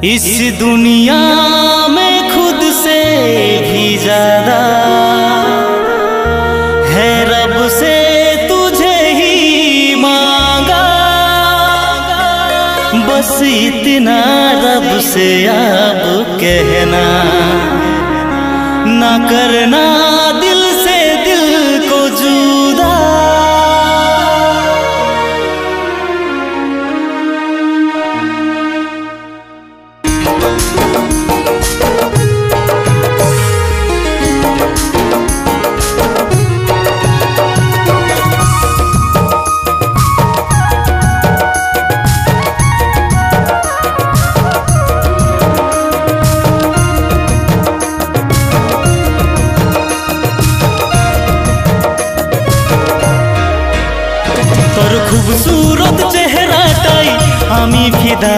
इस दुनिया में खुद से भी ज्यादा है रब से तुझे ही मांगा। बस इतना रब से अब कहना, ना करना दिल से दिल को जुदा। তোর খুবসুরত চেহারাটাই আমি ফিদা